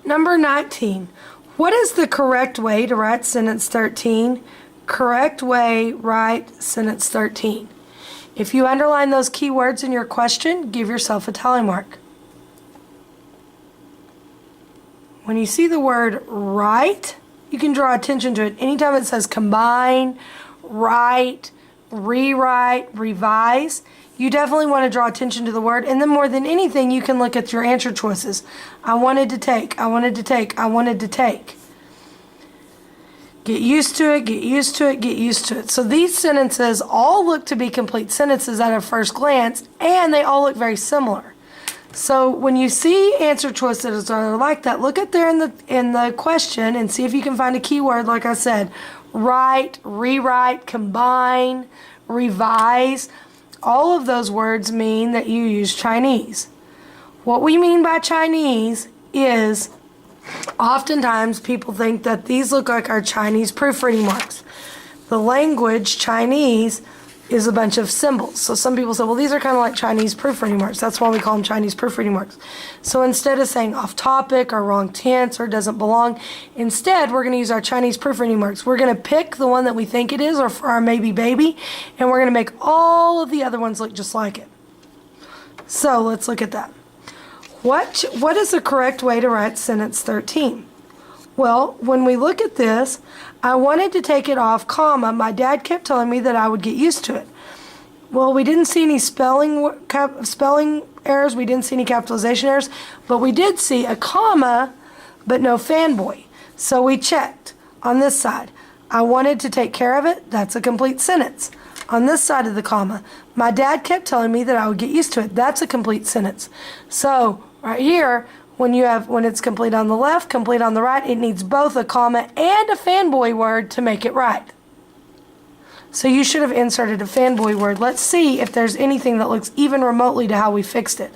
Number 19. What is the correct way to write sentence 13? Correct way, write sentence 13. If you underline those key words in your question, give yourself a tally mark. When you see the word write, you can draw attention to it. Anytime it says combine, write, rewrite, revise, you definitely want to draw attention to the word. And then more than anything, you can look at your answer choices. I wanted to take, I wanted to take, I wanted to take. Get used to it, get used to it, get used to it. So these sentences all look to be complete sentences at a first glance, and they all look very similar. So when you see answer choices that are like that, look at there in the question and see if you can find a keyword, like I said. Write, rewrite, combine, revise. All of those words mean that you use Chinese. What we mean by Chinese is oftentimes people think that these look like our Chinese proofreading marks. The language, Chinese, is a bunch of symbols. So some people say, well, these are kind of like Chinese proofreading marks. That's why we call them Chinese proofreading marks. So instead of saying off topic or wrong tense or doesn't belong, instead we're going to use our Chinese proofreading marks. We're going to pick the one that we think it is, or for our maybe baby, and we're going to make all of the other ones look just like it. So let's look at that. What is the correct way to write sentence 13? Well, when we look at this, I wanted to take it off, comma. My dad kept telling me that I would get used to it. Well, we didn't see any spelling errors. We didn't see any capitalization errors. But we did see a comma, but no fanboy. So we checked on this side. I wanted to take care of it. That's a complete sentence. On this side of the comma, my dad kept telling me that I would get used to it. That's a complete sentence. So right here, when it's complete on the left, complete on the right, it needs both a comma and a fanboy word to make it right. So you should have inserted a fanboy word. Let's see if there's anything that looks even remotely to how we fixed it.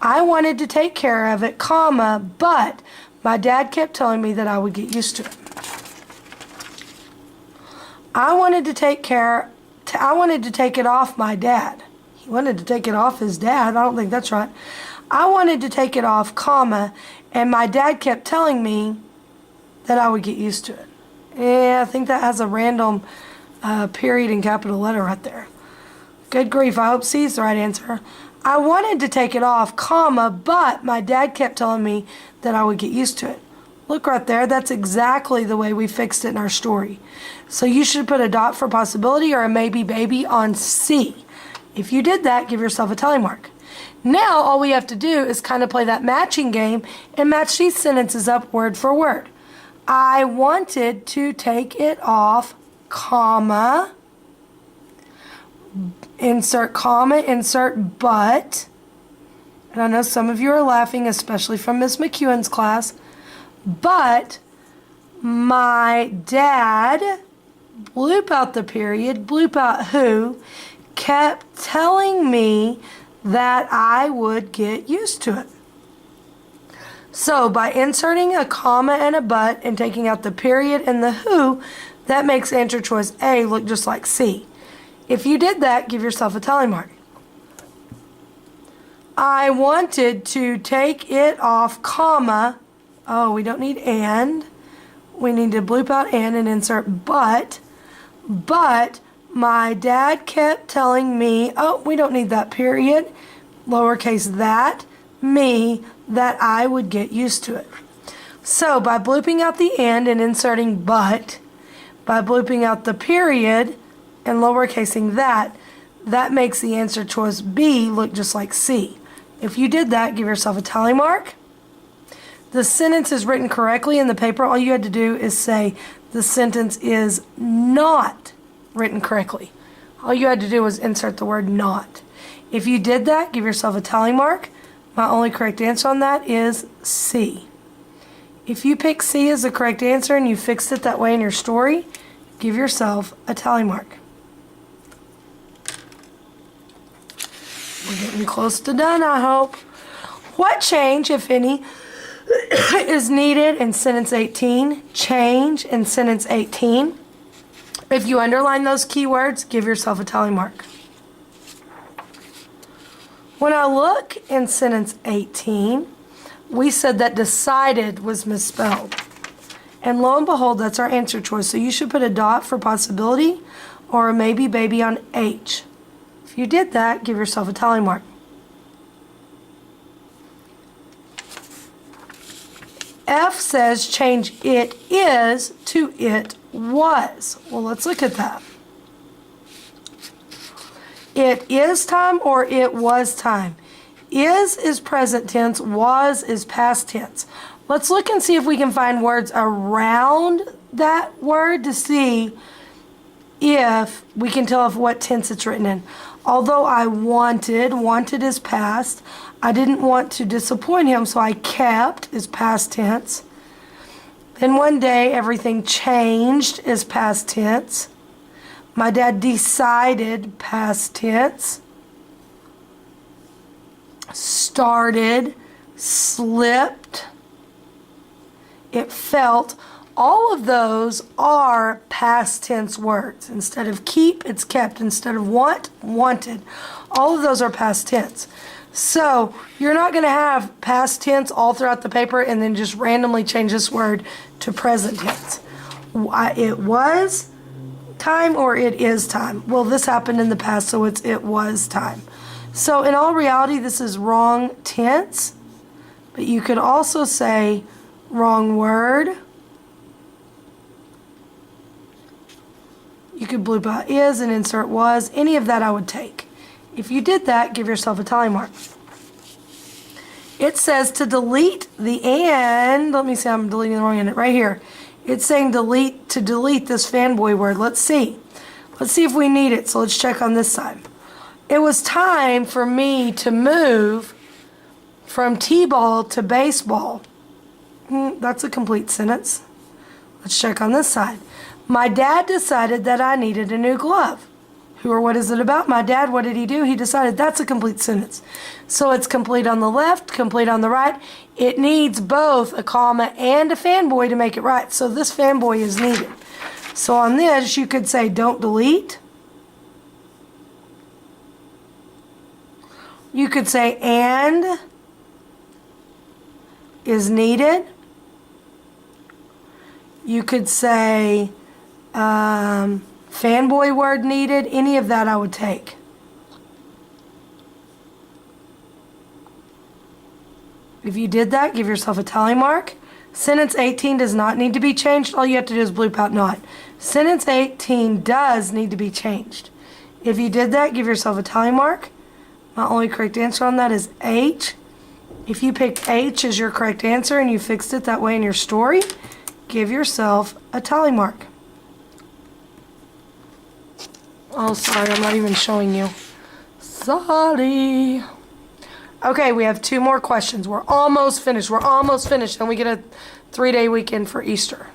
I wanted to take care of it, comma, but my dad kept telling me that I would get used to it. I wanted to take it off my dad. He wanted to take it off his dad. I don't think that's right. I wanted to take it off, comma, and my dad kept telling me that I would get used to it. Yeah, I think that has a random period and capital letter right there. Good grief, I hope C is the right answer. I wanted to take it off, comma, but my dad kept telling me that I would get used to it. Look right there, that's exactly the way we fixed it in our story. So you should put a dot for possibility or a maybe baby on C. If you did that, give yourself a tally mark. Now all we have to do is kind of play that matching game and match these sentences up word for word. I wanted to take it off, comma, insert but, and I know some of you are laughing, especially from Miss McEwen's class, but my dad, bloop out the period, bloop out who, kept telling me that I would get used to it. So by inserting a comma and a but and taking out the period and the who, that makes answer choice A look just like C. If you did that, give yourself a tally mark. I wanted to take it off, comma. Oh, we don't need and. We need to bloop out and insert but. But my dad kept telling me, oh, we don't need that period, lowercase that, me, that I would get used to it. So by blooping out the and inserting but, by blooping out the period and lowercasing that, that makes the answer choice B look just like C. If you did that, give yourself a tally mark. The sentence is written correctly in the paper. All you had to do is say the sentence is not written correctly. All you had to do was insert the word not. If you did that, give yourself a tally mark. My only correct answer on that is C. If you pick C as the correct answer and you fixed it that way in your story, give yourself a tally mark. We're getting close to done, I hope. What change, if any, is needed in sentence 18? Change in sentence 18. If you underline those keywords, give yourself a tally mark. When I look in sentence 18, we said that decided was misspelled. And lo and behold, that's our answer choice. So you should put a dot for possibility or a maybe baby on H. If you did that, give yourself a tally mark. F says change it is to it was. Well, let's look at that. It is time or it was time. Is present tense, was is past tense. Let's look and see if we can find words around that word to see if we can tell if what tense it's written in. Although I wanted is past. I didn't want to disappoint him, so I kept is past tense. Then one day everything changed is past tense. My dad decided, past tense. Started, slipped. It felt. All of those are past tense words. Instead of keep, it's kept. Instead of want, wanted. All of those are past tense. So you're not going to have past tense all throughout the paper and then just randomly change this word to present tense. It was time or it is time. Well, this happened in the past, so it's it was time. So in all reality, this is wrong tense, but you could also say wrong word. You could bloop out is and insert was. Any of that I would take. If you did that, give yourself a tally mark. It says to delete the and. Let me see, I'm deleting the wrong end. Right here. It's saying delete to delete this fanboy word. Let's see. Let's see if we need it. So let's check on this side. It was time for me to move from t-ball to baseball. That's a complete sentence. Let's check on this side. My dad decided that I needed a new glove. Who or what is it about? My dad, what did he do? He decided. That's a complete sentence. So it's complete on the left, complete on the right. It needs both a comma and a fanboy to make it right. So this fanboy is needed. So on this, you could say don't delete. You could say and is needed. You could say fanboy word needed. Any of that I would take. If you did that, give yourself a tally mark. Sentence 18 does not need to be changed. All you have to do is bloop out not. Sentence 18 does need to be changed. If you did that, give yourself a tally mark. My only correct answer on that is H. If you picked H as your correct answer and you fixed it that way in your story, give yourself a tally mark. Oh, sorry, I'm not even showing you. Sorry. Okay, we have 2 more questions. We're almost finished. And we get a 3-day weekend for Easter.